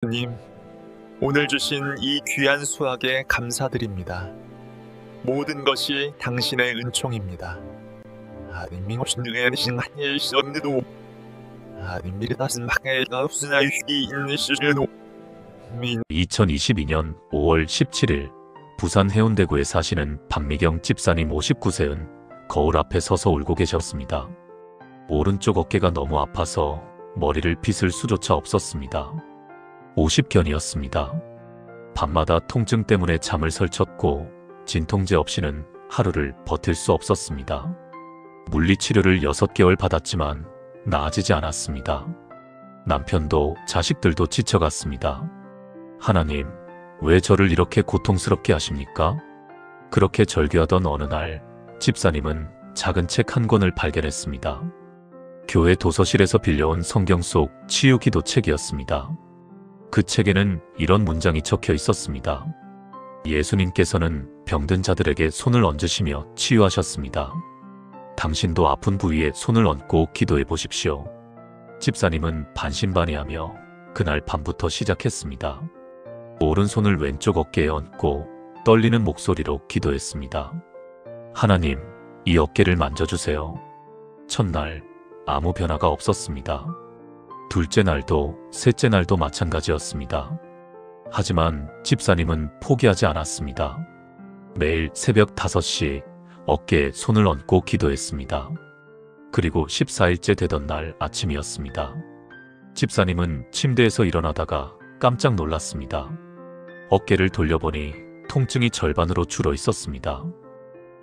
님, 오늘 주신 이 귀한 수학에 감사드립니다. 모든 것이 당신의 은총입니다. 하나님 없이 능해신 한일 시험도 하나님 다신 막해가 없으나 유기 있는 시즌도 2022년 5월 17일 부산 해운대구에 사시는 박미경 집사님 59세은 거울 앞에 서서 울고 계셨습니다. 오른쪽 어깨가 너무 아파서 머리를 빗을 수조차 없었습니다. 50견이었습니다. 밤마다 통증 때문에 잠을 설쳤고 진통제 없이는 하루를 버틸 수 없었습니다. 물리치료를 6개월 받았지만 나아지지 않았습니다. 남편도 자식들도 지쳐갔습니다. 하나님, 왜 저를 이렇게 고통스럽게 하십니까? 그렇게 절규하던 어느 날 집사님은 작은 책 한 권을 발견했습니다. 교회 도서실에서 빌려온 성경 속 치유기도 책이었습니다. 그 책에는 이런 문장이 적혀 있었습니다. 예수님께서는 병든 자들에게 손을 얹으시며 치유하셨습니다. 당신도 아픈 부위에 손을 얹고 기도해 보십시오. 집사님은 반신반의하며 그날 밤부터 시작했습니다. 오른손을 왼쪽 어깨에 얹고 떨리는 목소리로 기도했습니다. 하나님, 이 어깨를 만져주세요. 첫날 아무 변화가 없었습니다. 둘째 날도 셋째 날도 마찬가지였습니다. 하지만 집사님은 포기하지 않았습니다. 매일 새벽 5시 어깨에 손을 얹고 기도했습니다. 그리고 14일째 되던 날 아침이었습니다. 집사님은 침대에서 일어나다가 깜짝 놀랐습니다. 어깨를 돌려보니 통증이 절반으로 줄어 있었습니다.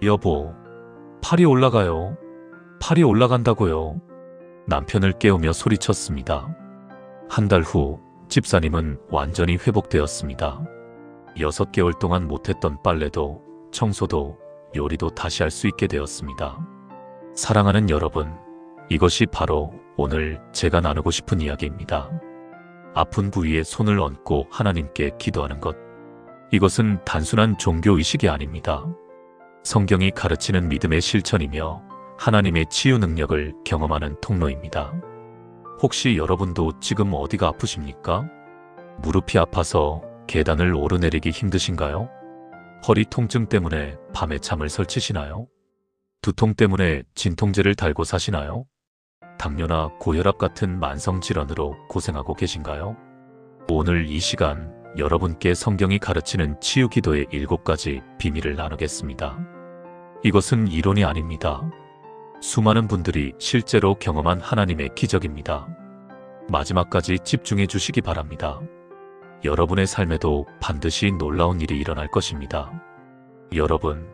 여보, 팔이 올라가요. 팔이 올라간다고요. 남편을 깨우며 소리쳤습니다. 한 달 후 집사님은 완전히 회복되었습니다. 6개월 동안 못했던 빨래도 청소도 요리도 다시 할 수 있게 되었습니다. 사랑하는 여러분, 이것이 바로 오늘 제가 나누고 싶은 이야기입니다. 아픈 부위에 손을 얹고 하나님께 기도하는 것. 이것은 단순한 종교의식이 아닙니다. 성경이 가르치는 믿음의 실천이며 하나님의 치유 능력을 경험하는 통로입니다. 혹시 여러분도 지금 어디가 아프십니까? 무릎이 아파서 계단을 오르내리기 힘드신가요? 허리 통증 때문에 밤에 잠을 설치시나요? 두통 때문에 진통제를 달고 사시나요? 당뇨나 고혈압 같은 만성질환으로 고생하고 계신가요? 오늘 이 시간 여러분께 성경이 가르치는 치유기도의 7가지 비밀을 나누겠습니다. 이것은 이론이 아닙니다. 수많은 분들이 실제로 경험한 하나님의 기적입니다. 마지막까지 집중해 주시기 바랍니다. 여러분의 삶에도 반드시 놀라운 일이 일어날 것입니다. 여러분,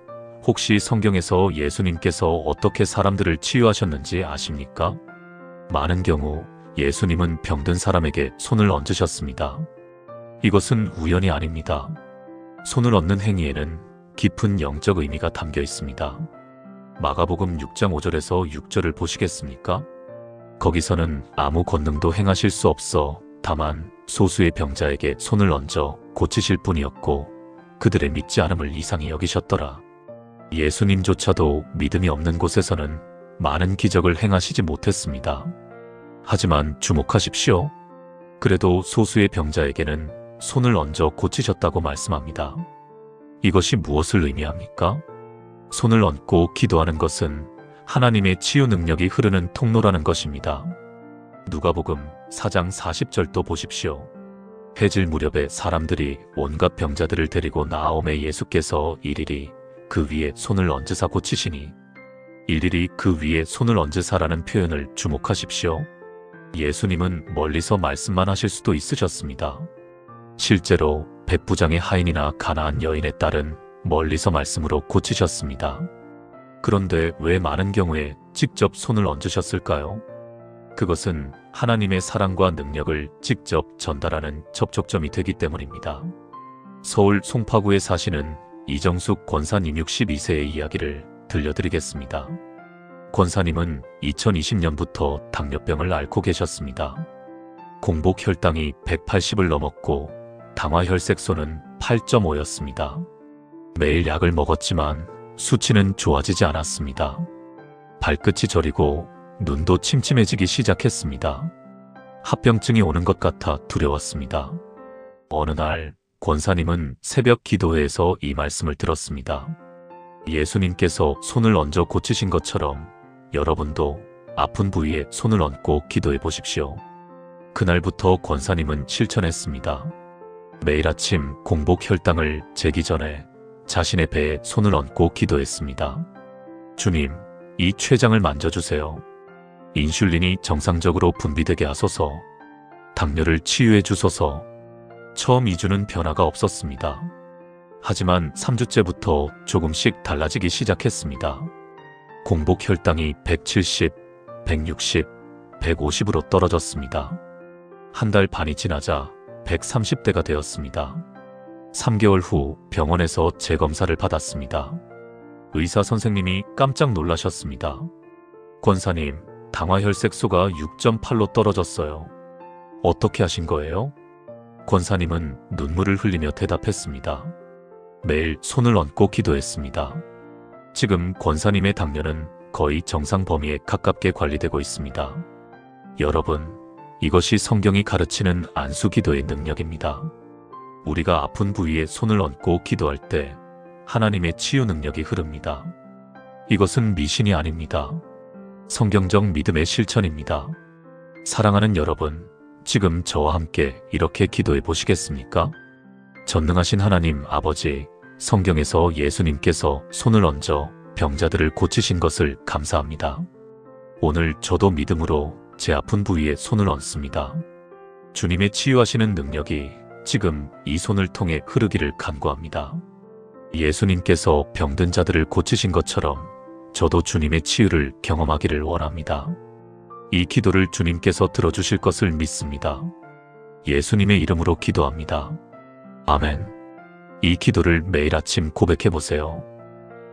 혹시 성경에서 예수님께서 어떻게 사람들을 치유하셨는지 아십니까? 많은 경우 예수님은 병든 사람에게 손을 얹으셨습니다. 이것은 우연이 아닙니다. 손을 얹는 행위에는 깊은 영적 의미가 담겨 있습니다. 마가복음 6장 5절에서 6절을 보시겠습니까? 거기서는 아무 권능도 행하실 수 없어 다만 소수의 병자에게 손을 얹어 고치실 뿐이었고 그들의 믿지 않음을 이상히 여기셨더라. 예수님조차도 믿음이 없는 곳에서는 많은 기적을 행하시지 못했습니다. 하지만 주목하십시오. 그래도 소수의 병자에게는 손을 얹어 고치셨다고 말씀합니다. 이것이 무엇을 의미합니까? 손을 얹고 기도하는 것은 하나님의 치유 능력이 흐르는 통로라는 것입니다. 누가복음 4장 40절도 보십시오. 해질 무렵에 사람들이 온갖 병자들을 데리고 나아오매 예수께서 일일이 그 위에 손을 얹으사 고치시니, 일일이 그 위에 손을 얹으사라는 표현을 주목하십시오. 예수님은 멀리서 말씀만 하실 수도 있으셨습니다. 실제로 백부장의 하인이나 가나안 여인의 딸은 멀리서 말씀으로 고치셨습니다. 그런데 왜 많은 경우에 직접 손을 얹으셨을까요? 그것은 하나님의 사랑과 능력을 직접 전달하는 접촉점이 되기 때문입니다. 서울 송파구에 사시는 이정숙 권사님 62세의 이야기를 들려드리겠습니다. 권사님은 2020년부터 당뇨병을 앓고 계셨습니다. 공복 혈당이 180을 넘었고 당화혈색소는 8.5였습니다. 매일 약을 먹었지만 수치는 좋아지지 않았습니다. 발끝이 저리고 눈도 침침해지기 시작했습니다. 합병증이 오는 것 같아 두려웠습니다. 어느 날 권사님은 새벽 기도회에서 이 말씀을 들었습니다. 예수님께서 손을 얹어 고치신 것처럼 여러분도 아픈 부위에 손을 얹고 기도해 보십시오. 그날부터 권사님은 실천했습니다. 매일 아침 공복 혈당을 재기 전에 자신의 배에 손을 얹고 기도했습니다. 주님, 이 췌장을 만져주세요. 인슐린이 정상적으로 분비되게 하소서. 당뇨를 치유해 주소서. 처음 2주는 변화가 없었습니다. 하지만 3주째부터 조금씩 달라지기 시작했습니다. 공복 혈당이 170, 160, 150으로 떨어졌습니다. 한 달 반이 지나자 130대가 되었습니다. 3개월 후 병원에서 재검사를 받았습니다. 의사 선생님이 깜짝 놀라셨습니다. 권사님, 당화혈색소가 6.8로 떨어졌어요. 어떻게 하신 거예요? 권사님은 눈물을 흘리며 대답했습니다. 매일 손을 얹고 기도했습니다. 지금 권사님의 당뇨는 거의 정상 범위에 가깝게 관리되고 있습니다. 여러분, 이것이 성경이 가르치는 안수 기도의 능력입니다. 우리가 아픈 부위에 손을 얹고 기도할 때 하나님의 치유 능력이 흐릅니다. 이것은 미신이 아닙니다. 성경적 믿음의 실천입니다. 사랑하는 여러분, 지금 저와 함께 이렇게 기도해 보시겠습니까? 전능하신 하나님 아버지, 성경에서 예수님께서 손을 얹어 병자들을 고치신 것을 감사합니다. 오늘 저도 믿음으로 제 아픈 부위에 손을 얹습니다. 주님의 치유하시는 능력이 지금 이 손을 통해 흐르기를 간구합니다. 예수님께서 병든 자들을 고치신 것처럼 저도 주님의 치유를 경험하기를 원합니다. 이 기도를 주님께서 들어주실 것을 믿습니다. 예수님의 이름으로 기도합니다. 아멘. 이 기도를 매일 아침 고백해 보세요.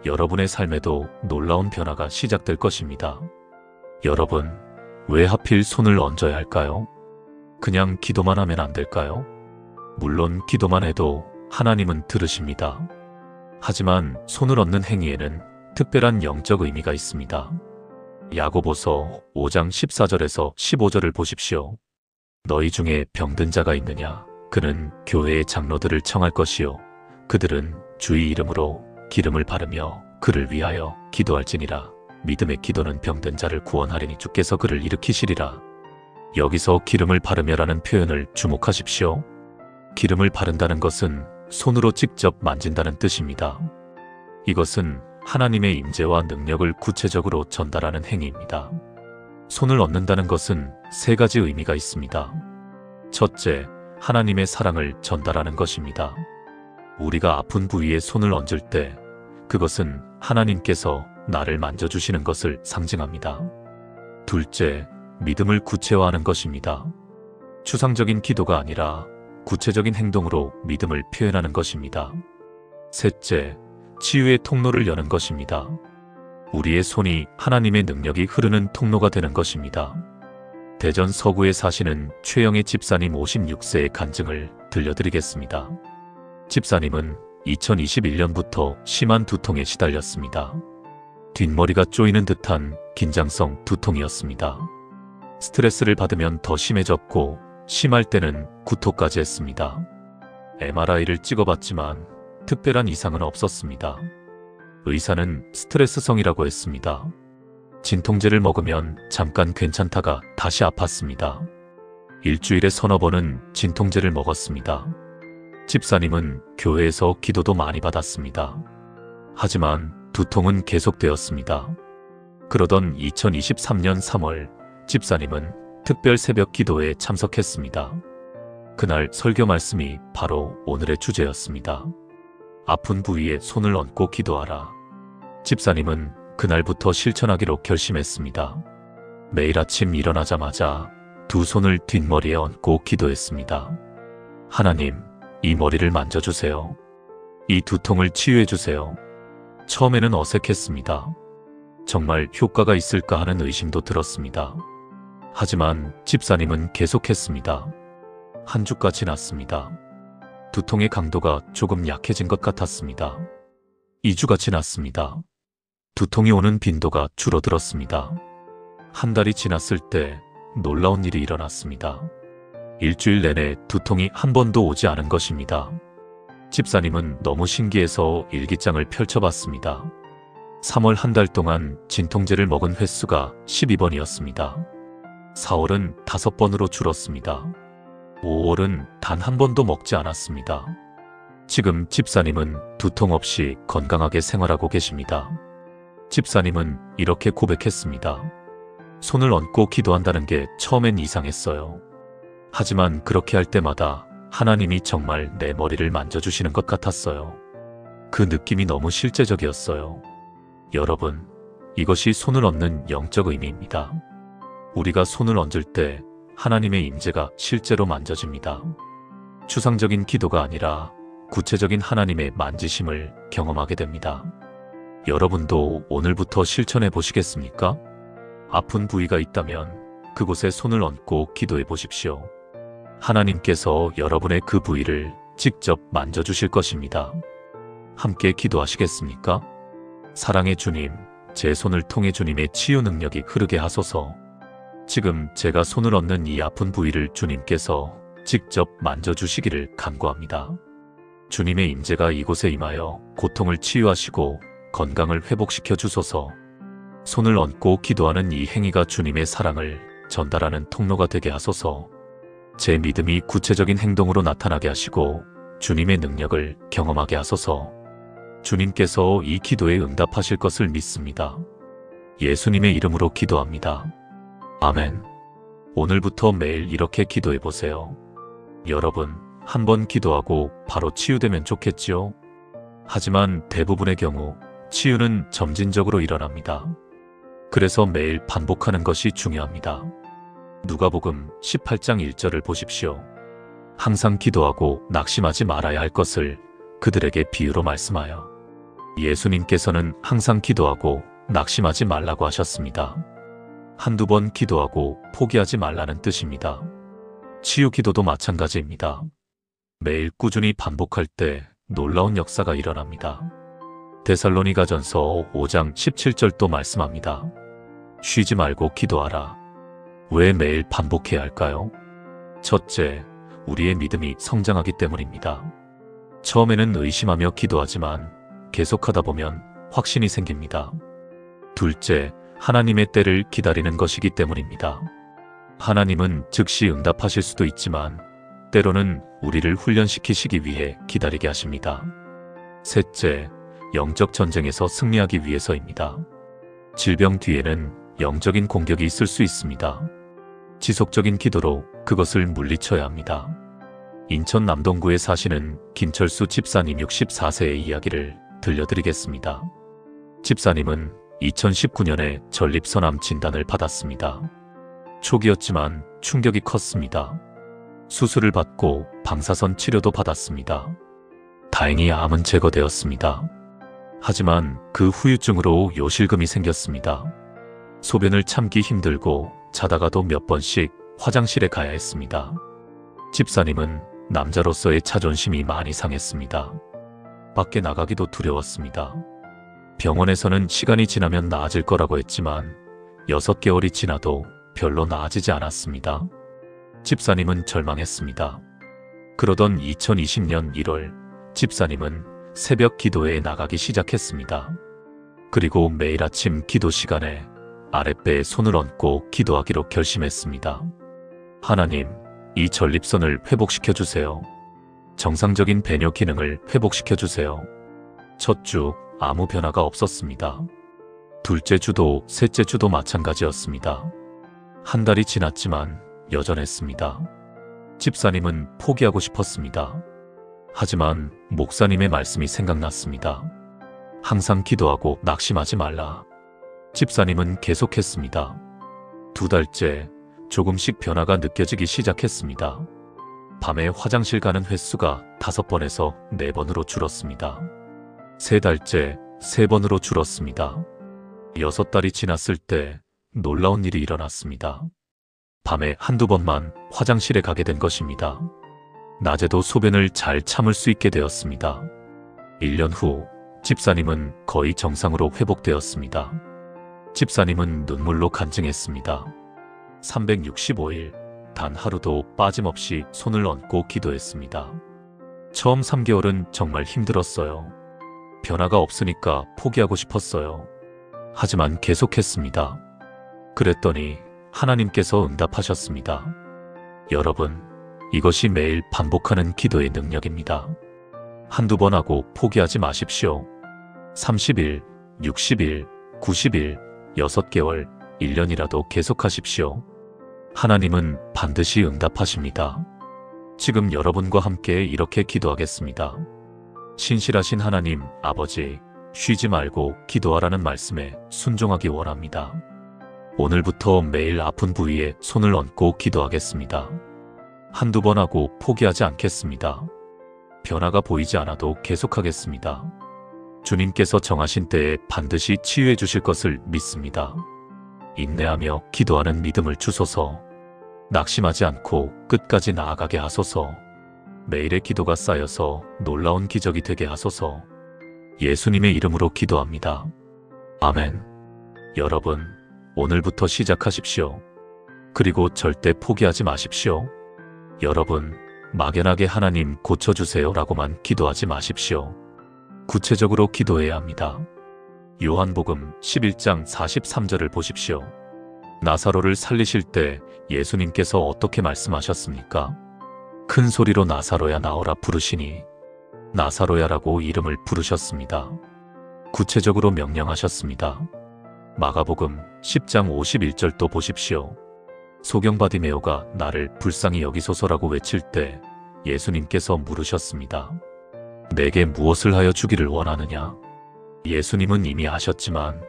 여러분의 삶에도 놀라운 변화가 시작될 것입니다. 여러분, 왜 하필 손을 얹어야 할까요? 그냥 기도만 하면 안 될까요? 물론 기도만 해도 하나님은 들으십니다. 하지만 손을 얹는 행위에는 특별한 영적 의미가 있습니다. 야고보서 5장 14절에서 15절을 보십시오. 너희 중에 병든 자가 있느냐? 그는 교회의 장로들을 청할 것이요. 그들은 주의 이름으로 기름을 바르며 그를 위하여 기도할지니라. 믿음의 기도는 병든 자를 구원하리니 주께서 그를 일으키시리라. 여기서 기름을 바르며라는 표현을 주목하십시오. 기름을 바른다는 것은 손으로 직접 만진다는 뜻입니다. 이것은 하나님의 임재와 능력을 구체적으로 전달하는 행위입니다. 손을 얹는다는 것은 세 가지 의미가 있습니다. 첫째, 하나님의 사랑을 전달하는 것입니다. 우리가 아픈 부위에 손을 얹을 때 그것은 하나님께서 나를 만져주시는 것을 상징합니다. 둘째, 믿음을 구체화하는 것입니다. 추상적인 기도가 아니라 구체적인 행동으로 믿음을 표현하는 것입니다. 셋째, 치유의 통로를 여는 것입니다. 우리의 손이 하나님의 능력이 흐르는 통로가 되는 것입니다. 대전 서구에 사시는 최영애 집사님 56세의 간증을 들려드리겠습니다. 집사님은 2021년부터 심한 두통에 시달렸습니다. 뒷머리가 쪼이는 듯한 긴장성 두통이었습니다. 스트레스를 받으면 더 심해졌고 심할 때는 구토까지 했습니다. MRI를 찍어봤지만 특별한 이상은 없었습니다. 의사는 스트레스성이라고 했습니다. 진통제를 먹으면 잠깐 괜찮다가 다시 아팠습니다. 일주일에 서너 번은 진통제를 먹었습니다. 집사님은 교회에서 기도도 많이 받았습니다. 하지만 두통은 계속되었습니다. 그러던 2023년 3월 집사님은 특별 새벽 기도에 참석했습니다. 그날 설교 말씀이 바로 오늘의 주제였습니다. 아픈 부위에 손을 얹고 기도하라. 집사님은 그날부터 실천하기로 결심했습니다. 매일 아침 일어나자마자 두 손을 뒷머리에 얹고 기도했습니다. 하나님, 이 머리를 만져주세요. 이 두통을 치유해주세요. 처음에는 어색했습니다. 정말 효과가 있을까 하는 의심도 들었습니다. 하지만 집사님은 계속했습니다. 한 주가 지났습니다. 두통의 강도가 조금 약해진 것 같았습니다. 2주가 지났습니다. 두통이 오는 빈도가 줄어들었습니다. 한 달이 지났을 때 놀라운 일이 일어났습니다. 일주일 내내 두통이 한 번도 오지 않은 것입니다. 집사님은 너무 신기해서 일기장을 펼쳐봤습니다. 3월 한 달 동안 진통제를 먹은 횟수가 12번이었습니다. 4월은 5번으로 줄었습니다. 5월은 단 한 번도 먹지 않았습니다. 지금 집사님은 두통 없이 건강하게 생활하고 계십니다. 집사님은 이렇게 고백했습니다. 손을 얹고 기도한다는 게 처음엔 이상했어요. 하지만 그렇게 할 때마다 하나님이 정말 내 머리를 만져주시는 것 같았어요. 그 느낌이 너무 실제적이었어요. 여러분, 이것이 손을 얹는 영적 의미입니다. 우리가 손을 얹을 때 하나님의 임재가 실제로 만져집니다. 추상적인 기도가 아니라 구체적인 하나님의 만지심을 경험하게 됩니다. 여러분도 오늘부터 실천해 보시겠습니까? 아픈 부위가 있다면 그곳에 손을 얹고 기도해 보십시오. 하나님께서 여러분의 그 부위를 직접 만져주실 것입니다. 함께 기도하시겠습니까? 사랑의 주님, 제 손을 통해 주님의 치유 능력이 흐르게 하소서. 지금 제가 손을 얹는 이 아픈 부위를 주님께서 직접 만져주시기를 간구합니다. 주님의 임재가 이곳에 임하여 고통을 치유하시고 건강을 회복시켜 주소서. 손을 얹고 기도하는 이 행위가 주님의 사랑을 전달하는 통로가 되게 하소서. 제 믿음이 구체적인 행동으로 나타나게 하시고 주님의 능력을 경험하게 하소서. 주님께서 이 기도에 응답하실 것을 믿습니다. 예수님의 이름으로 기도합니다. 아멘. 오늘부터 매일 이렇게 기도해 보세요. 여러분, 한번 기도하고 바로 치유되면 좋겠지요? 하지만 대부분의 경우 치유는 점진적으로 일어납니다. 그래서 매일 반복하는 것이 중요합니다. 누가복음 18장 1절을 보십시오. 항상 기도하고 낙심하지 말아야 할 것을 그들에게 비유로 말씀하여 예수님께서는 항상 기도하고 낙심하지 말라고 하셨습니다. 한두 번 기도하고 포기하지 말라는 뜻입니다. 치유 기도도 마찬가지입니다. 매일 꾸준히 반복할 때 놀라운 역사가 일어납니다. 데살로니가전서 5장 17절도 말씀합니다. 쉬지 말고 기도하라. 왜 매일 반복해야 할까요? 첫째, 우리의 믿음이 성장하기 때문입니다. 처음에는 의심하며 기도하지만 계속하다 보면 확신이 생깁니다. 둘째, 하나님의 때를 기다리는 것이기 때문입니다. 하나님은 즉시 응답하실 수도 있지만 때로는 우리를 훈련시키시기 위해 기다리게 하십니다. 셋째, 영적 전쟁에서 승리하기 위해서입니다. 질병 뒤에는 영적인 공격이 있을 수 있습니다. 지속적인 기도로 그것을 물리쳐야 합니다. 인천 남동구에 사시는 김철수 집사님 64세의 이야기를 들려드리겠습니다. 집사님은 2019년에 전립선암 진단을 받았습니다. 초기였지만 충격이 컸습니다. 수술을 받고 방사선 치료도 받았습니다. 다행히 암은 제거되었습니다. 하지만 그 후유증으로 요실금이 생겼습니다. 소변을 참기 힘들고 자다가도 몇 번씩 화장실에 가야 했습니다. 집사님은 남자로서의 자존심이 많이 상했습니다. 밖에 나가기도 두려웠습니다. 병원에서는 시간이 지나면 나아질 거라고 했지만 6개월이 지나도 별로 나아지지 않았습니다. 집사님은 절망했습니다. 그러던 2020년 1월 집사님은 새벽 기도회에 나가기 시작했습니다. 그리고 매일 아침 기도 시간에 아랫배에 손을 얹고 기도하기로 결심했습니다. 하나님, 이 전립선을 회복시켜 주세요. 정상적인 배뇨 기능을 회복시켜 주세요. 첫 주 아무 변화가 없었습니다. 둘째 주도 셋째 주도 마찬가지였습니다. 한 달이 지났지만 여전했습니다. 집사님은 포기하고 싶었습니다. 하지만 목사님의 말씀이 생각났습니다. 항상 기도하고 낙심하지 말라. 집사님은 계속했습니다. 2달째 조금씩 변화가 느껴지기 시작했습니다. 밤에 화장실 가는 횟수가 5번에서 4번으로 줄었습니다. 3달째 3번으로 줄었습니다. 6달이 지났을 때 놀라운 일이 일어났습니다. 밤에 한두 번만 화장실에 가게 된 것입니다. 낮에도 소변을 잘 참을 수 있게 되었습니다. 1년 후 집사님은 거의 정상으로 회복되었습니다. 집사님은 눈물로 간증했습니다. 365일 단 하루도 빠짐없이 손을 얹고 기도했습니다. 처음 3개월은 정말 힘들었어요. 변화가 없으니까 포기하고 싶었어요. 하지만 계속했습니다. 그랬더니 하나님께서 응답하셨습니다. 여러분, 이것이 매일 반복하는 기도의 능력입니다. 한두 번 하고 포기하지 마십시오. 30일, 60일, 90일, 6개월, 1년이라도 계속하십시오. 하나님은 반드시 응답하십니다. 지금 여러분과 함께 이렇게 기도하겠습니다. 신실하신 하나님, 아버지, 쉬지 말고 기도하라는 말씀에 순종하기 원합니다. 오늘부터 매일 아픈 부위에 손을 얹고 기도하겠습니다. 한두 번 하고 포기하지 않겠습니다. 변화가 보이지 않아도 계속하겠습니다. 주님께서 정하신 때에 반드시 치유해 주실 것을 믿습니다. 인내하며 기도하는 믿음을 주소서. 낙심하지 않고 끝까지 나아가게 하소서. 매일의 기도가 쌓여서 놀라운 기적이 되게 하소서. 예수님의 이름으로 기도합니다. 아멘. 여러분, 오늘부터 시작하십시오. 그리고 절대 포기하지 마십시오. 여러분, 막연하게 하나님 고쳐주세요 라고만 기도하지 마십시오. 구체적으로 기도해야 합니다. 요한복음 11장 43절을 보십시오. 나사로를 살리실 때 예수님께서 어떻게 말씀하셨습니까? 큰 소리로 나사로야 나오라 부르시니 나사로야라고 이름을 부르셨습니다. 구체적으로 명령하셨습니다. 마가복음 10장 51절도 보십시오. 소경 바디메오가 나를 불쌍히 여기소서라고 외칠 때 예수님께서 물으셨습니다. 내게 무엇을 하여 주기를 원하느냐? 예수님은 이미 아셨지만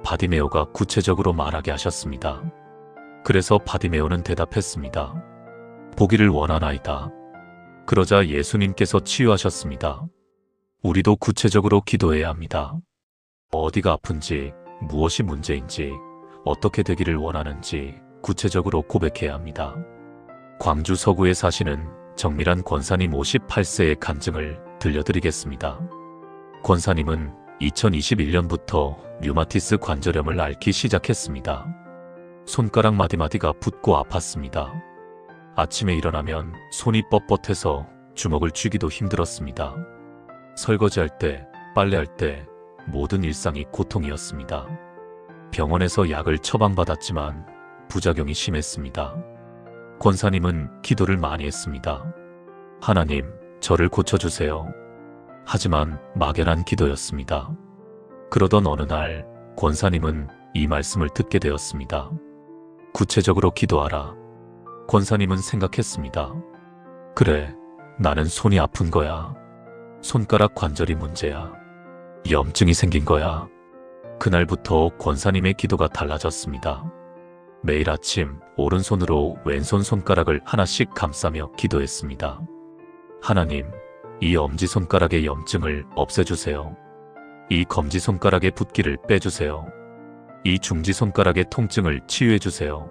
바디메오가 구체적으로 말하게 하셨습니다. 그래서 바디메오는 대답했습니다. 보기를 원하나이다. 그러자 예수님께서 치유하셨습니다. 우리도 구체적으로 기도해야 합니다. 어디가 아픈지, 무엇이 문제인지, 어떻게 되기를 원하는지 구체적으로 고백해야 합니다. 광주 서구에 사시는 정밀한 권사님 58세의 간증을 들려드리겠습니다. 권사님은 2021년부터 류마티스 관절염을 앓기 시작했습니다. 손가락 마디마디가 붓고 아팠습니다. 아침에 일어나면 손이 뻣뻣해서 주먹을 쥐기도 힘들었습니다. 설거지할 때, 빨래할 때 모든 일상이 고통이었습니다. 병원에서 약을 처방받았지만 부작용이 심했습니다. 권사님은 기도를 많이 했습니다. 하나님, 저를 고쳐주세요. 하지만 막연한 기도였습니다. 그러던 어느 날 권사님은 이 말씀을 듣게 되었습니다. 구체적으로 기도하라. 권사님은 생각했습니다. 그래, 나는 손이 아픈 거야. 손가락 관절이 문제야. 염증이 생긴 거야. 그날부터 권사님의 기도가 달라졌습니다. 매일 아침 오른손으로 왼손 손가락을 하나씩 감싸며 기도했습니다. 하나님, 이 엄지손가락의 염증을 없애주세요. 이 검지손가락의 붓기를 빼주세요. 이 중지손가락의 통증을 치유해주세요.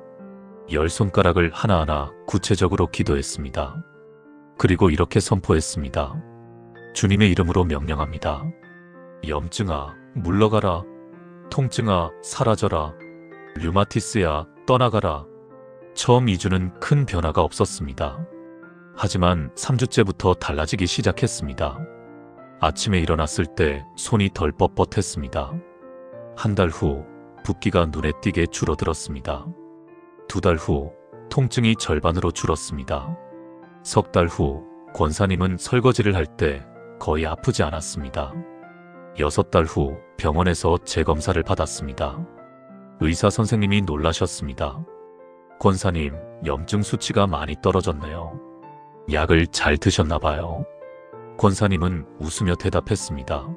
10손가락을 하나하나 구체적으로 기도했습니다. 그리고 이렇게 선포했습니다. 주님의 이름으로 명령합니다. 염증아, 물러가라. 통증아, 사라져라. 류마티스야, 떠나가라. 처음 2주는 큰 변화가 없었습니다. 하지만 3주째부터 달라지기 시작했습니다. 아침에 일어났을 때 손이 덜 뻣뻣했습니다. 한 달 후 붓기가 눈에 띄게 줄어들었습니다. 2달 후 통증이 절반으로 줄었습니다. 3달 후 권사님은 설거지를 할 때 거의 아프지 않았습니다. 6달 후 병원에서 재검사를 받았습니다. 의사 선생님이 놀라셨습니다. 권사님, 염증 수치가 많이 떨어졌네요. 약을 잘 드셨나봐요. 권사님은 웃으며 대답했습니다.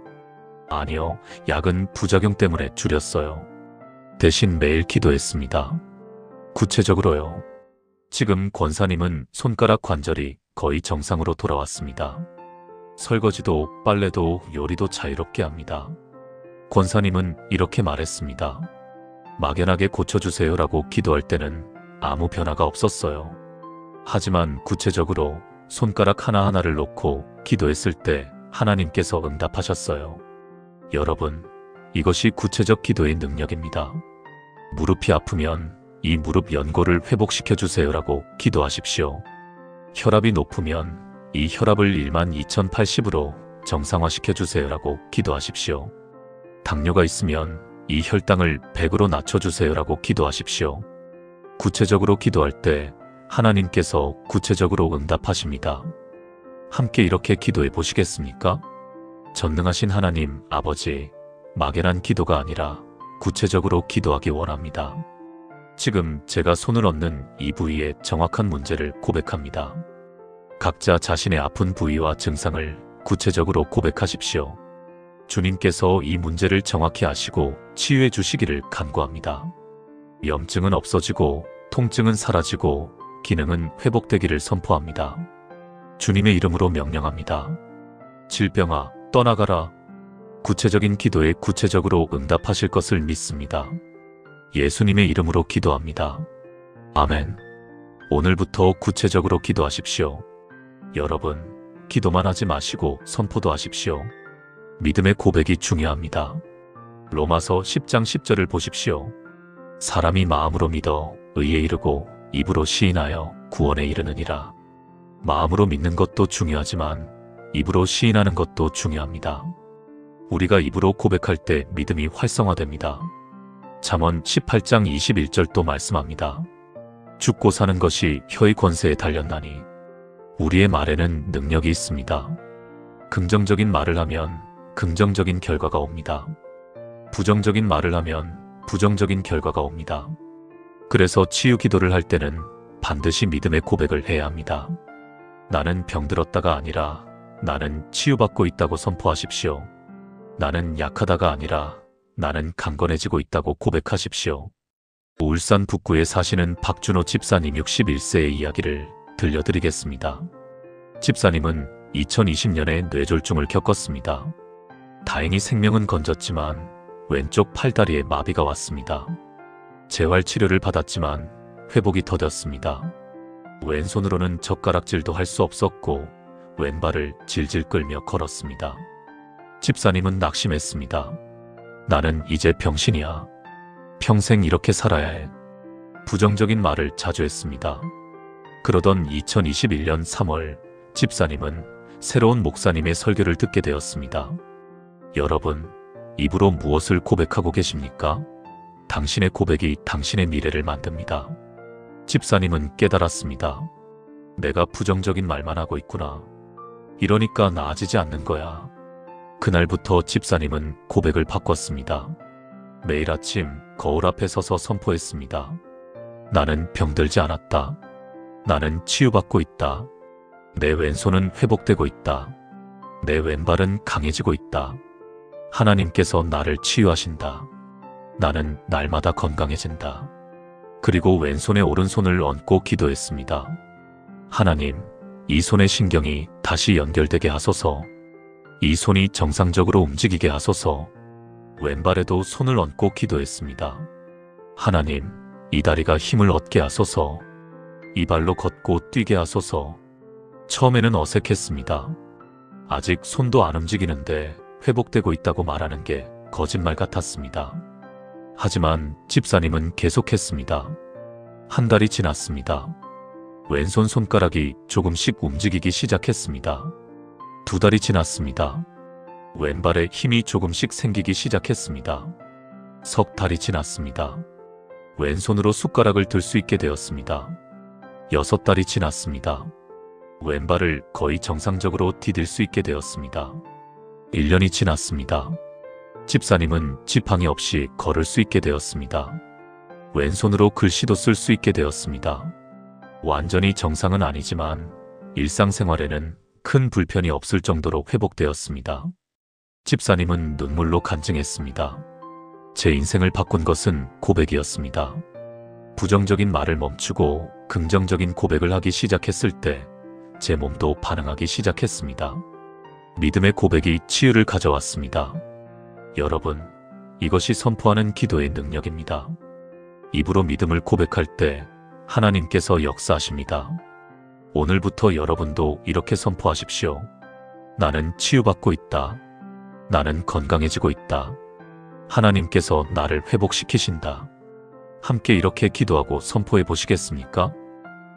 아니요, 약은 부작용 때문에 줄였어요. 대신 매일 기도했습니다. 구체적으로요. 지금 권사님은 손가락 관절이 거의 정상으로 돌아왔습니다. 설거지도 빨래도 요리도 자유롭게 합니다. 권사님은 이렇게 말했습니다. 막연하게 고쳐주세요라고 기도할 때는 아무 변화가 없었어요. 하지만 구체적으로 손가락 하나하나를 놓고 기도했을 때 하나님께서 응답하셨어요. 여러분, 이것이 구체적 기도의 능력입니다. 무릎이 아프면 이 무릎 연골을 회복시켜 주세요라고 기도하십시오. 혈압이 높으면 이 혈압을 12,080으로 정상화시켜 주세요라고 기도하십시오. 당뇨가 있으면 이 혈당을 100으로 낮춰주세요라고 기도하십시오. 구체적으로 기도할 때 하나님께서 구체적으로 응답하십니다. 함께 이렇게 기도해 보시겠습니까? 전능하신 하나님 아버지, 막연한 기도가 아니라 구체적으로 기도하기 원합니다. 지금 제가 손을 얹는 이 부위의 정확한 문제를 고백합니다. 각자 자신의 아픈 부위와 증상을 구체적으로 고백하십시오. 주님께서 이 문제를 정확히 아시고 치유해 주시기를 간구합니다. 염증은 없어지고 통증은 사라지고 기능은 회복되기를 선포합니다. 주님의 이름으로 명령합니다. 질병아, 떠나가라. 구체적인 기도에 구체적으로 응답하실 것을 믿습니다. 예수님의 이름으로 기도합니다. 아멘. 오늘부터 구체적으로 기도하십시오. 여러분, 기도만 하지 마시고 선포도 하십시오. 믿음의 고백이 중요합니다. 로마서 10장 10절을 보십시오. 사람이 마음으로 믿어 의에 이르고 입으로 시인하여 구원에 이르느니라. 마음으로 믿는 것도 중요하지만 입으로 시인하는 것도 중요합니다. 우리가 입으로 고백할 때 믿음이 활성화됩니다. 잠언 18장 21절도 말씀합니다. 죽고 사는 것이 혀의 권세에 달렸나니 우리의 말에는 능력이 있습니다. 긍정적인 말을 하면 긍정적인 결과가 옵니다. 부정적인 말을 하면 부정적인 결과가 옵니다. 그래서 치유 기도를 할 때는 반드시 믿음의 고백을 해야 합니다. 나는 병들었다가 아니라 나는 치유받고 있다고 선포하십시오. 나는 약하다가 아니라 나는 강건해지고 있다고 고백하십시오. 울산 북구에 사시는 박준호 집사님 61세의 이야기를 들려드리겠습니다. 집사님은 2020년에 뇌졸중을 겪었습니다. 다행히 생명은 건졌지만 왼쪽 팔다리에 마비가 왔습니다. 재활치료를 받았지만 회복이 더뎠습니다. 왼손으로는 젓가락질도 할 수 없었고 왼발을 질질 끌며 걸었습니다. 집사님은 낙심했습니다. 나는 이제 병신이야. 평생 이렇게 살아야 해. 부정적인 말을 자주 했습니다. 그러던 2021년 3월 집사님은 새로운 목사님의 설교를 듣게 되었습니다. 여러분, 입으로 무엇을 고백하고 계십니까? 당신의 고백이 당신의 미래를 만듭니다. 집사님은 깨달았습니다. 내가 부정적인 말만 하고 있구나. 이러니까 나아지지 않는 거야. 그날부터 집사님은 고백을 바꿨습니다. 매일 아침 거울 앞에 서서 선포했습니다. 나는 병들지 않았다. 나는 치유받고 있다. 내 왼손은 회복되고 있다. 내 왼발은 강해지고 있다. 하나님께서 나를 치유하신다. 나는 날마다 건강해진다. 그리고 왼손에 오른손을 얹고 기도했습니다. 하나님, 이 손의 신경이 다시 연결되게 하소서. 이 손이 정상적으로 움직이게 하소서. 왼발에도 손을 얹고 기도했습니다. 하나님, 이 다리가 힘을 얻게 하소서. 이 발로 걷고 뛰게 하소서. 처음에는 어색했습니다. 아직 손도 안 움직이는데 회복되고 있다고 말하는 게 거짓말 같았습니다. 하지만 집사님은 계속했습니다. 한 달이 지났습니다. 왼손 손가락이 조금씩 움직이기 시작했습니다. 두 달이 지났습니다. 왼발에 힘이 조금씩 생기기 시작했습니다. 석 달이 지났습니다. 왼손으로 숟가락을 들 수 있게 되었습니다. 6달이 지났습니다. 왼발을 거의 정상적으로 디딜 수 있게 되었습니다. 1년이 지났습니다. 집사님은 지팡이 없이 걸을 수 있게 되었습니다. 왼손으로 글씨도 쓸 수 있게 되었습니다. 완전히 정상은 아니지만 일상생활에는 큰 불편이 없을 정도로 회복되었습니다. 집사님은 눈물로 간증했습니다. 제 인생을 바꾼 것은 고백이었습니다. 부정적인 말을 멈추고 긍정적인 고백을 하기 시작했을 때 제 몸도 반응하기 시작했습니다. 믿음의 고백이 치유를 가져왔습니다. 여러분, 이것이 선포하는 기도의 능력입니다. 입으로 믿음을 고백할 때 하나님께서 역사하십니다. 오늘부터 여러분도 이렇게 선포하십시오. 나는 치유받고 있다. 나는 건강해지고 있다. 하나님께서 나를 회복시키신다. 함께 이렇게 기도하고 선포해 보시겠습니까?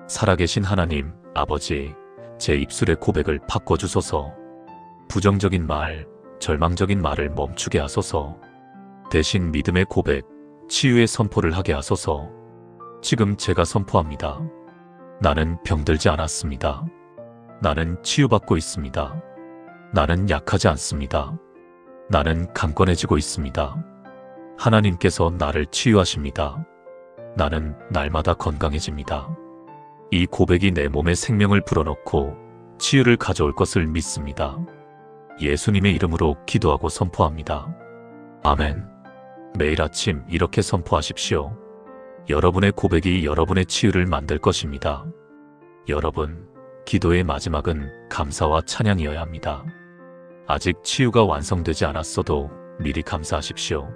살아계신 하나님, 아버지, 제 입술의 고백을 바꿔주소서. 부정적인 말, 절망적인 말을 멈추게 하소서. 대신 믿음의 고백, 치유의 선포를 하게 하소서. 지금 제가 선포합니다. 나는 병들지 않았습니다. 나는 치유받고 있습니다. 나는 약하지 않습니다. 나는 강건해지고 있습니다. 하나님께서 나를 치유하십니다. 나는 날마다 건강해집니다. 이 고백이 내 몸에 생명을 불어넣고 치유를 가져올 것을 믿습니다. 예수님의 이름으로 기도하고 선포합니다. 아멘. 매일 아침 이렇게 선포하십시오. 여러분의 고백이 여러분의 치유를 만들 것입니다. 여러분, 기도의 마지막은 감사와 찬양이어야 합니다. 아직 치유가 완성되지 않았어도 미리 감사하십시오.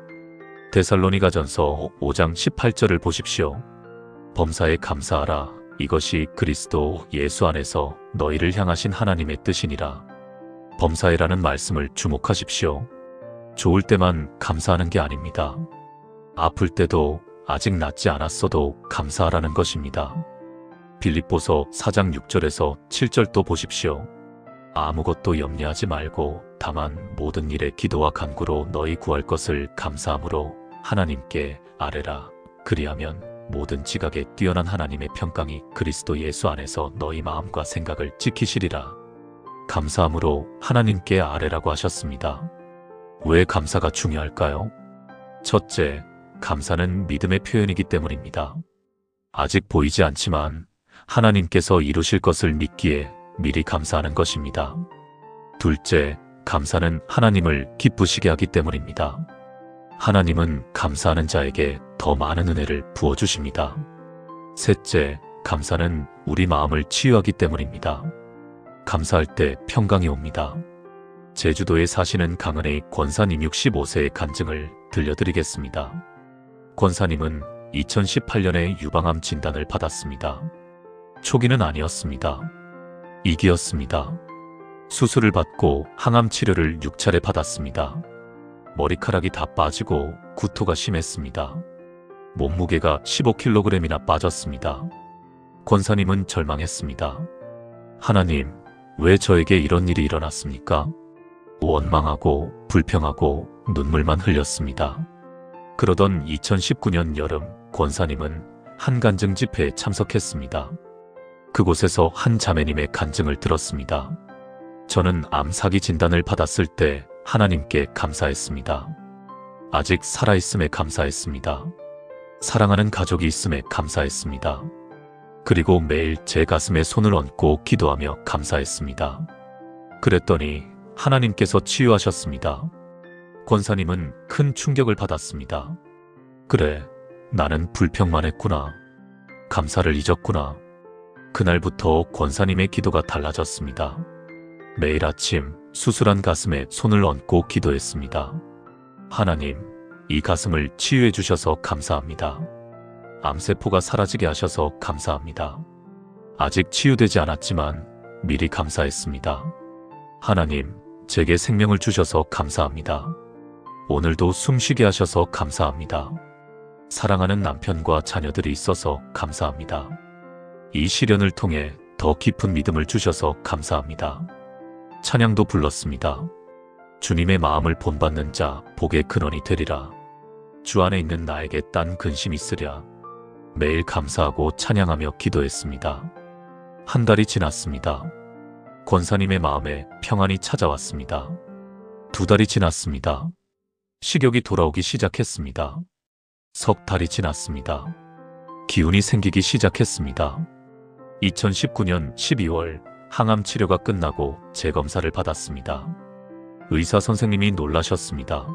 데살로니가전서 5장 18절을 보십시오. 범사에 감사하라. 이것이 그리스도 예수 안에서 너희를 향하신 하나님의 뜻이니라. 범사에라는 말씀을 주목하십시오. 좋을 때만 감사하는 게 아닙니다. 아플 때도 아직 낫지 않았어도 감사하라는 것입니다. 빌립보서 4장 6절에서 7절도 보십시오. 아무것도 염려하지 말고 다만 모든 일에 기도와 간구로 너희 구할 것을 감사함으로 하나님께 아뢰라. 그리하면 모든 지각에 뛰어난 하나님의 평강이 그리스도 예수 안에서 너희 마음과 생각을 지키시리라. 감사함으로 하나님께 아뢰라고 하셨습니다. 왜 감사가 중요할까요? 첫째, 감사는 믿음의 표현이기 때문입니다. 아직 보이지 않지만 하나님께서 이루실 것을 믿기에 미리 감사하는 것입니다. 둘째, 감사는 하나님을 기쁘시게 하기 때문입니다. 하나님은 감사하는 자에게 더 많은 은혜를 부어주십니다. 셋째, 감사는 우리 마음을 치유하기 때문입니다. 감사할 때 평강이 옵니다. 제주도에 사시는 강은혜 권사님 65세의 간증을 들려드리겠습니다. 권사님은 2018년에 유방암 진단을 받았습니다. 초기는 아니었습니다. 2기였습니다. 수술을 받고 항암 치료를 6차례 받았습니다. 머리카락이 다 빠지고 구토가 심했습니다. 몸무게가 15kg이나 빠졌습니다. 권사님은 절망했습니다. 하나님, 왜 저에게 이런 일이 일어났습니까? 원망하고 불평하고 눈물만 흘렸습니다. 그러던 2019년 여름, 권사님은 한 간증 집회에 참석했습니다. 그곳에서 한 자매님의 간증을 들었습니다. 저는 암 사기 진단을 받았을 때 하나님께 감사했습니다. 아직 살아있음에 감사했습니다. 사랑하는 가족이 있음에 감사했습니다. 그리고 매일 제 가슴에 손을 얹고 기도하며 감사했습니다. 그랬더니 하나님께서 치유하셨습니다. 권사님은 큰 충격을 받았습니다. 그래, 나는 불평만 했구나. 감사를 잊었구나. 그날부터 권사님의 기도가 달라졌습니다. 매일 아침 수술한 가슴에 손을 얹고 기도했습니다. 하나님, 이 가슴을 치유해 주셔서 감사합니다. 암세포가 사라지게 하셔서 감사합니다. 아직 치유되지 않았지만 미리 감사했습니다. 하나님, 제게 생명을 주셔서 감사합니다. 오늘도 숨쉬게 하셔서 감사합니다. 사랑하는 남편과 자녀들이 있어서 감사합니다. 이 시련을 통해 더 깊은 믿음을 주셔서 감사합니다. 찬양도 불렀습니다. 주님의 마음을 본받는 자 복의 근원이 되리라. 주 안에 있는 나에게 딴 근심 있으랴. 매일 감사하고 찬양하며 기도했습니다. 한 달이 지났습니다. 권사님의 마음에 평안이 찾아왔습니다. 2달이 지났습니다. 식욕이 돌아오기 시작했습니다. 3달이 지났습니다. 기운이 생기기 시작했습니다. 2019년 12월 항암 치료가 끝나고 재검사를 받았습니다. 의사 선생님이 놀라셨습니다.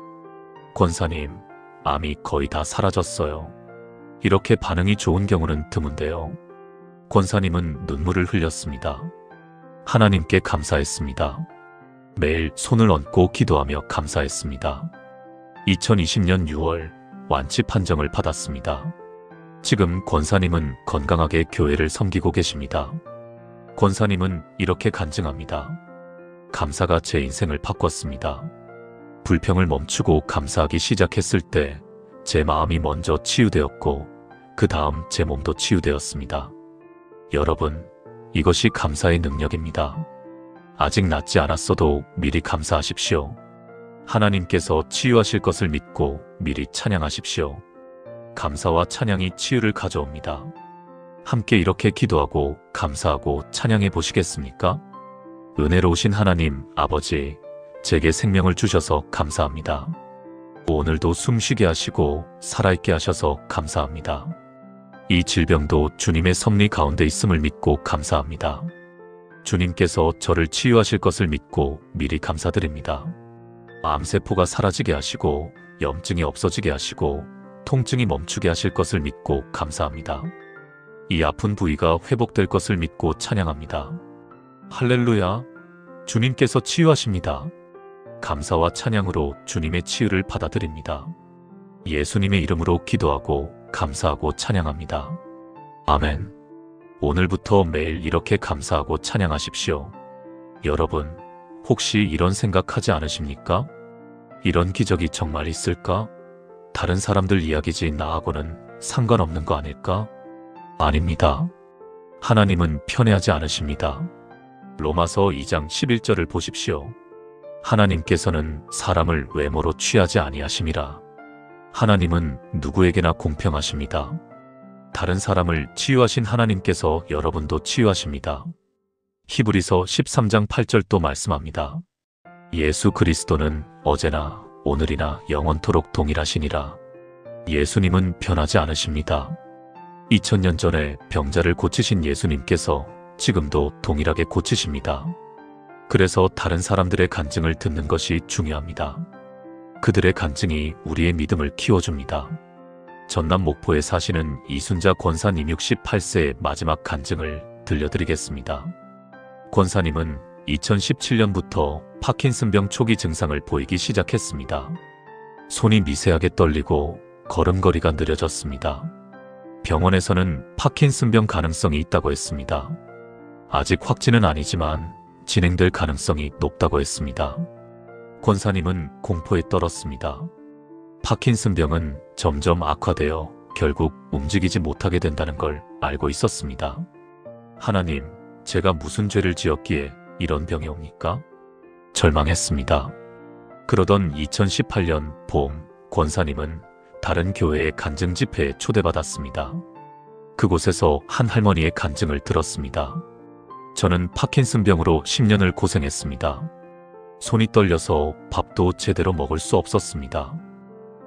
권사님, 암이 거의 다 사라졌어요. 이렇게 반응이 좋은 경우는 드문데요. 권사님은 눈물을 흘렸습니다. 하나님께 감사했습니다. 매일 손을 얹고 기도하며 감사했습니다. 2020년 6월 완치 판정을 받았습니다. 지금 권사님은 건강하게 교회를 섬기고 계십니다. 권사님은 이렇게 간증합니다. 감사가 제 인생을 바꿨습니다. 불평을 멈추고 감사하기 시작했을 때 제 마음이 먼저 치유되었고 그 다음 제 몸도 치유되었습니다. 여러분, 이것이 감사의 능력입니다. 아직 낫지 않았어도 미리 감사하십시오. 하나님께서 치유하실 것을 믿고 미리 찬양하십시오. 감사와 찬양이 치유를 가져옵니다. 함께 이렇게 기도하고 감사하고 찬양해 보시겠습니까? 은혜로우신 하나님 아버지, 제게 생명을 주셔서 감사합니다. 오늘도 숨쉬게 하시고 살아있게 하셔서 감사합니다. 이 질병도 주님의 섭리 가운데 있음을 믿고 감사합니다. 주님께서 저를 치유하실 것을 믿고 미리 감사드립니다. 암세포가 사라지게 하시고 염증이 없어지게 하시고 통증이 멈추게 하실 것을 믿고 감사합니다. 이 아픈 부위가 회복될 것을 믿고 찬양합니다. 할렐루야! 주님께서 치유하십니다. 감사와 찬양으로 주님의 치유를 받아들입니다. 예수님의 이름으로 기도하고 감사하고 찬양합니다. 아멘. 오늘부터 매일 이렇게 감사하고 찬양하십시오. 여러분, 혹시 이런 생각하지 않으십니까? 이런 기적이 정말 있을까? 다른 사람들 이야기지 나하고는 상관없는 거 아닐까? 아닙니다. 하나님은 편애하지 않으십니다. 로마서 2장 11절을 보십시오. 하나님께서는 사람을 외모로 취하지 아니하심이라. 하나님은 누구에게나 공평하십니다. 다른 사람을 치유하신 하나님께서 여러분도 치유하십니다. 히브리서 13장 8절도 말씀합니다. 예수 그리스도는 어제나 오늘이나 영원토록 동일하시니라. 예수님은 변하지 않으십니다. 2000년 전에 병자를 고치신 예수님께서 지금도 동일하게 고치십니다. 그래서 다른 사람들의 간증을 듣는 것이 중요합니다. 그들의 간증이 우리의 믿음을 키워줍니다. 전남 목포에 사시는 이순자 권사님 68세의 마지막 간증을 들려드리겠습니다. 권사님은 2017년부터 파킨슨병 초기 증상을 보이기 시작했습니다. 손이 미세하게 떨리고 걸음걸이가 느려졌습니다. 병원에서는 파킨슨병 가능성이 있다고 했습니다. 아직 확진은 아니지만 진행될 가능성이 높다고 했습니다. 권사님은 공포에 떨었습니다. 파킨슨병은 점점 악화되어 결국 움직이지 못하게 된다는 걸 알고 있었습니다. 하나님, 제가 무슨 죄를 지었기에 이런 병이 옵니까? 절망했습니다. 그러던 2018년 봄, 권사님은 다른 교회의 간증 집회에 초대받았습니다. 그곳에서 한 할머니의 간증을 들었습니다. 저는 파킨슨병으로 10년을 고생했습니다. 손이 떨려서 밥도 제대로 먹을 수 없었습니다.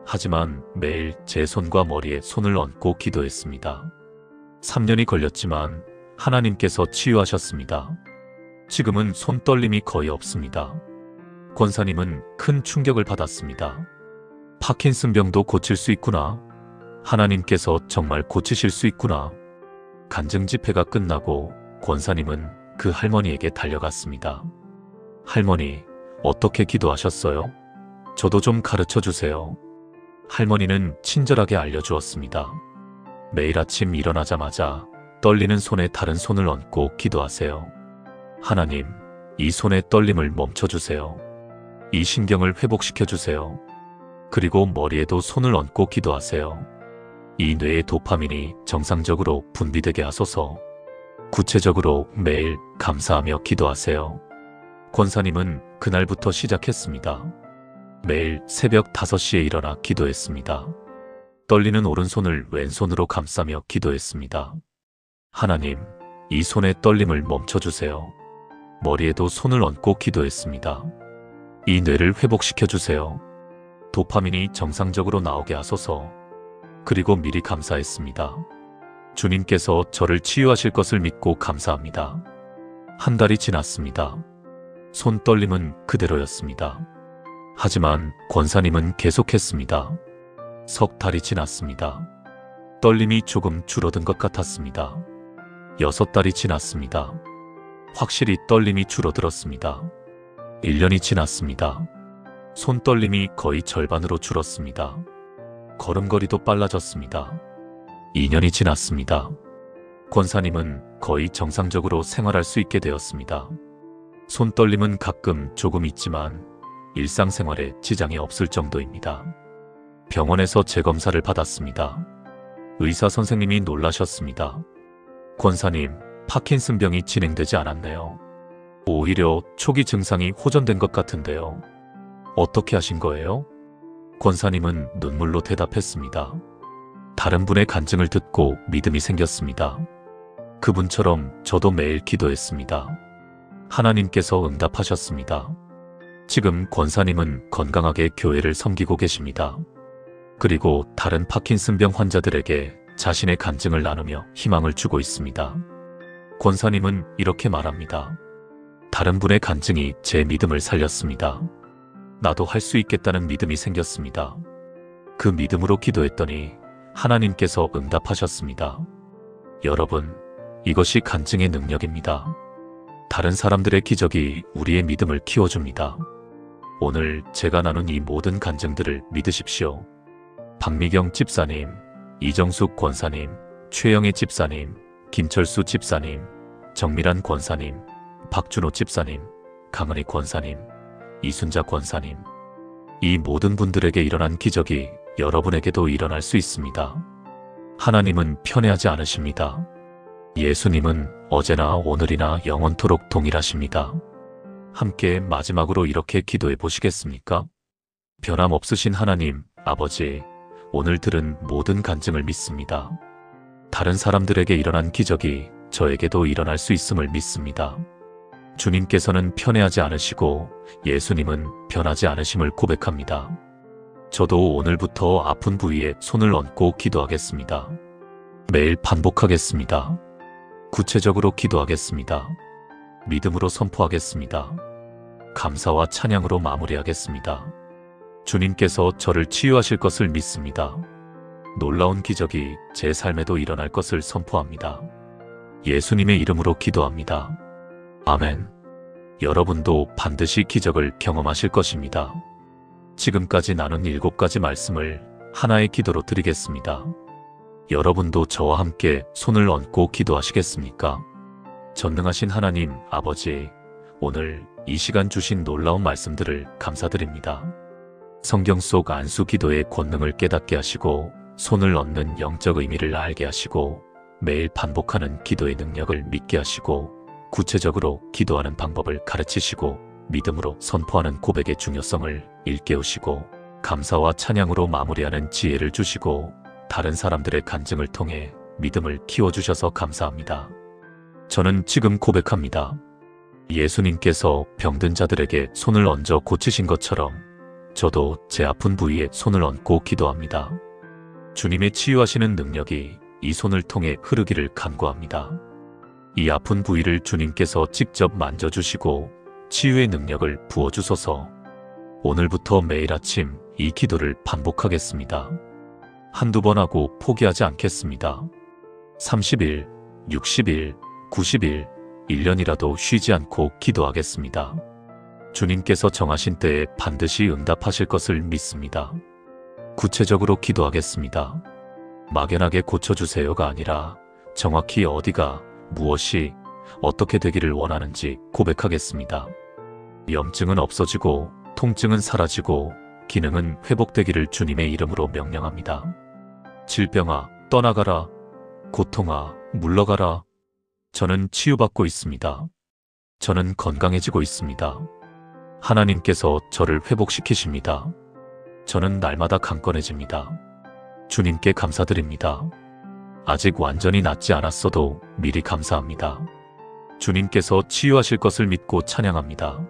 하지만 매일 제 손과 머리에 손을 얹고 기도했습니다. 3년이 걸렸지만 하나님께서 치유하셨습니다. 지금은 손떨림이 거의 없습니다. 권사님은 큰 충격을 받았습니다. 파킨슨병도 고칠 수 있구나. 하나님께서 정말 고치실 수 있구나. 간증 집회가 끝나고 권사님은 그 할머니에게 달려갔습니다. 할머니, 어떻게 기도하셨어요? 저도 좀 가르쳐 주세요. 할머니는 친절하게 알려주었습니다. 매일 아침 일어나자마자 떨리는 손에 다른 손을 얹고 기도하세요. 하나님, 이 손의 떨림을 멈춰주세요. 이 신경을 회복시켜주세요. 그리고 머리에도 손을 얹고 기도하세요. 이 뇌의 도파민이 정상적으로 분비되게 하소서. 구체적으로 매일 감사하며 기도하세요. 권사님은 그날부터 시작했습니다. 매일 새벽 5시에 일어나 기도했습니다. 떨리는 오른손을 왼손으로 감싸며 기도했습니다. 하나님, 이 손의 떨림을 멈춰주세요. 머리에도 손을 얹고 기도했습니다. 이 뇌를 회복시켜주세요. 도파민이 정상적으로 나오게 하소서. 그리고 미리 감사했습니다. 주님께서 저를 치유하실 것을 믿고 감사합니다. 한 달이 지났습니다. 손 떨림은 그대로였습니다. 하지만 권사님은 계속했습니다. 석 달이 지났습니다. 떨림이 조금 줄어든 것 같았습니다. 6달이 지났습니다. 확실히 떨림이 줄어들었습니다. 1년이 지났습니다. 손 떨림이 거의 절반으로 줄었습니다. 걸음걸이도 빨라졌습니다. 2년이 지났습니다. 권사님은 거의 정상적으로 생활할 수 있게 되었습니다. 손 떨림은 가끔 조금 있지만 일상생활에 지장이 없을 정도입니다. 병원에서 재검사를 받았습니다. 의사 선생님이 놀라셨습니다. 권사님, 파킨슨병이 진행되지 않았네요. 오히려 초기 증상이 호전된 것 같은데요. 어떻게 하신 거예요? 권사님은 눈물로 대답했습니다. 다른 분의 간증을 듣고 믿음이 생겼습니다. 그분처럼 저도 매일 기도했습니다. 하나님께서 응답하셨습니다. 지금 권사님은 건강하게 교회를 섬기고 계십니다. 그리고 다른 파킨슨병 환자들에게 자신의 간증을 나누며 희망을 주고 있습니다. 권사님은 이렇게 말합니다. 다른 분의 간증이 제 믿음을 살렸습니다. 나도 할 수 있겠다는 믿음이 생겼습니다. 그 믿음으로 기도했더니 하나님께서 응답하셨습니다. 여러분, 이것이 간증의 능력입니다. 다른 사람들의 기적이 우리의 믿음을 키워줍니다. 오늘 제가 나눈 이 모든 간증들을 믿으십시오. 박미경 집사님, 이정숙 권사님, 최영애 집사님, 김철수 집사님, 정밀한 권사님, 박준호 집사님, 강은희 권사님, 이순자 권사님, 이 모든 분들에게 일어난 기적이 여러분에게도 일어날 수 있습니다. 하나님은 편애하지 않으십니다. 예수님은 어제나 오늘이나 영원토록 동일하십니다. 함께 마지막으로 이렇게 기도해 보시겠습니까? 변함없으신 하나님, 아버지, 오늘 들은 모든 간증을 믿습니다. 다른 사람들에게 일어난 기적이 저에게도 일어날 수 있음을 믿습니다. 주님께서는 편애하지 않으시고 예수님은 변하지 않으심을 고백합니다. 저도 오늘부터 아픈 부위에 손을 얹고 기도하겠습니다. 매일 반복하겠습니다. 구체적으로 기도하겠습니다. 믿음으로 선포하겠습니다. 감사와 찬양으로 마무리하겠습니다. 주님께서 저를 치유하실 것을 믿습니다. 놀라운 기적이 제 삶에도 일어날 것을 선포합니다. 예수님의 이름으로 기도합니다. 아멘. 여러분도 반드시 기적을 경험하실 것입니다. 지금까지 나눈 7가지 말씀을 하나의 기도로 드리겠습니다. 여러분도 저와 함께 손을 얹고 기도하시겠습니까? 전능하신 하나님, 아버지, 오늘 이 시간 주신 놀라운 말씀들을 감사드립니다. 성경 속 안수 기도의 권능을 깨닫게 하시고 손을 얹는 영적 의미를 알게 하시고 매일 반복하는 기도의 능력을 믿게 하시고 구체적으로 기도하는 방법을 가르치시고 믿음으로 선포하는 고백의 중요성을 일깨우시고 감사와 찬양으로 마무리하는 지혜를 주시고 다른 사람들의 간증을 통해 믿음을 키워주셔서 감사합니다. 저는 지금 고백합니다. 예수님께서 병든 자들에게 손을 얹어 고치신 것처럼 저도 제 아픈 부위에 손을 얹고 기도합니다. 주님의 치유하시는 능력이 이 손을 통해 흐르기를 간구합니다. 이 아픈 부위를 주님께서 직접 만져주시고 치유의 능력을 부어주소서. 오늘부터 매일 아침 이 기도를 반복하겠습니다. 한두 번 하고 포기하지 않겠습니다. 30일, 60일, 90일, 1년이라도 쉬지 않고 기도하겠습니다. 주님께서 정하신 때에 반드시 응답하실 것을 믿습니다. 구체적으로 기도하겠습니다. 막연하게 고쳐주세요가 아니라 정확히 어디가 무엇이 어떻게 되기를 원하는지 고백하겠습니다. 염증은 없어지고 통증은 사라지고 기능은 회복되기를 주님의 이름으로 명령합니다. 질병아, 떠나가라. 고통아, 물러가라. 저는 치유받고 있습니다. 저는 건강해지고 있습니다. 하나님께서 저를 회복시키십니다. 저는 날마다 강건해집니다. 주님께 감사드립니다. 아직 완전히 낫지 않았어도 미리 감사합니다. 주님께서 치유하실 것을 믿고 찬양합니다.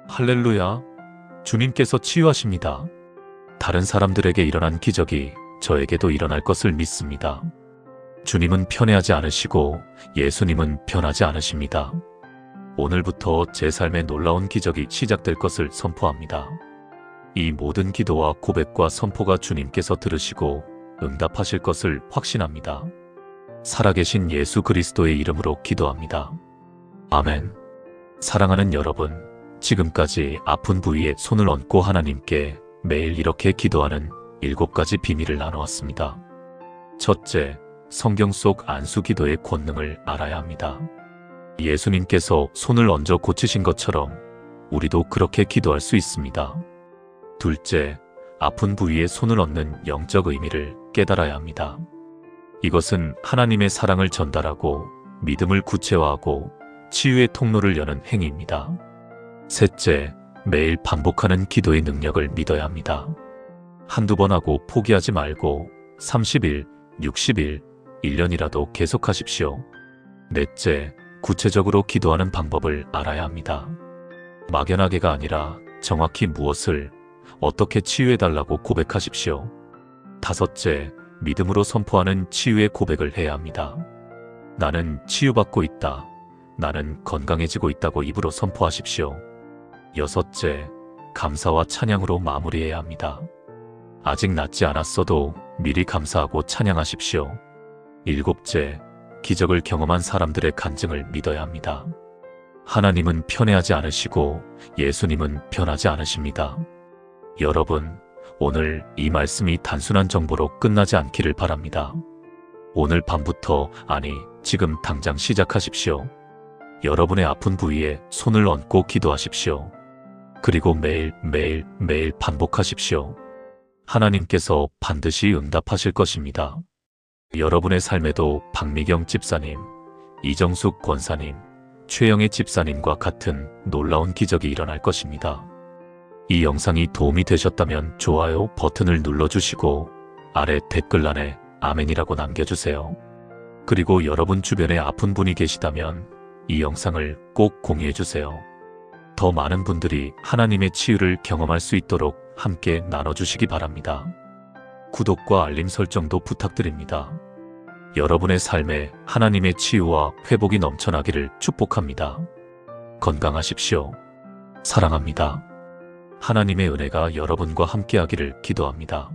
할렐루야! 주님께서 치유하십니다. 다른 사람들에게 일어난 기적이 저에게도 일어날 것을 믿습니다. 주님은 편애하지 않으시고 예수님은 변하지 않으십니다. 오늘부터 제 삶에 놀라운 기적이 시작될 것을 선포합니다. 이 모든 기도와 고백과 선포가 주님께서 들으시고 응답하실 것을 확신합니다. 살아계신 예수 그리스도의 이름으로 기도합니다. 아멘. 사랑하는 여러분, 지금까지 아픈 부위에 손을 얹고 하나님께 매일 이렇게 기도하는 7가지 비밀을 나누었습니다. 첫째, 성경 속 안수 기도의 권능을 알아야 합니다. 예수님께서 손을 얹어 고치신 것처럼 우리도 그렇게 기도할 수 있습니다. 둘째, 아픈 부위에 손을 얹는 영적 의미를 깨달아야 합니다. 이것은 하나님의 사랑을 전달하고 믿음을 구체화하고 치유의 통로를 여는 행위입니다. 셋째, 매일 반복하는 기도의 능력을 믿어야 합니다. 한두 번 하고 포기하지 말고 30일, 60일, 1년이라도 계속하십시오. 넷째, 구체적으로 기도하는 방법을 알아야 합니다. 막연하게가 아니라 정확히 무엇을 어떻게 치유해달라고 고백하십시오. 다섯째, 믿음으로 선포하는 치유의 고백을 해야 합니다. 나는 치유받고 있다. 나는 건강해지고 있다고 입으로 선포하십시오. 여섯째, 감사와 찬양으로 마무리해야 합니다. 아직 낫지 않았어도 미리 감사하고 찬양하십시오. 일곱째, 기적을 경험한 사람들의 간증을 믿어야 합니다. 하나님은 편애하지 않으시고 예수님은 변하지 않으십니다. 여러분, 오늘 이 말씀이 단순한 정보로 끝나지 않기를 바랍니다. 오늘 밤부터, 아니 지금 당장 시작하십시오. 여러분의 아픈 부위에 손을 얹고 기도하십시오. 그리고 매일 반복하십시오. 하나님께서 반드시 응답하실 것입니다. 여러분의 삶에도 박미경 집사님, 이정숙 권사님, 최영애 집사님과 같은 놀라운 기적이 일어날 것입니다. 이 영상이 도움이 되셨다면 좋아요 버튼을 눌러주시고 아래 댓글란에 아멘이라고 남겨주세요. 그리고 여러분 주변에 아픈 분이 계시다면 이 영상을 꼭 공유해주세요. 더 많은 분들이 하나님의 치유를 경험할 수 있도록 함께 나눠주시기 바랍니다. 구독과 알림 설정도 부탁드립니다. 여러분의 삶에 하나님의 치유와 회복이 넘쳐나기를 축복합니다. 건강하십시오. 사랑합니다. 하나님의 은혜가 여러분과 함께하기를 기도합니다.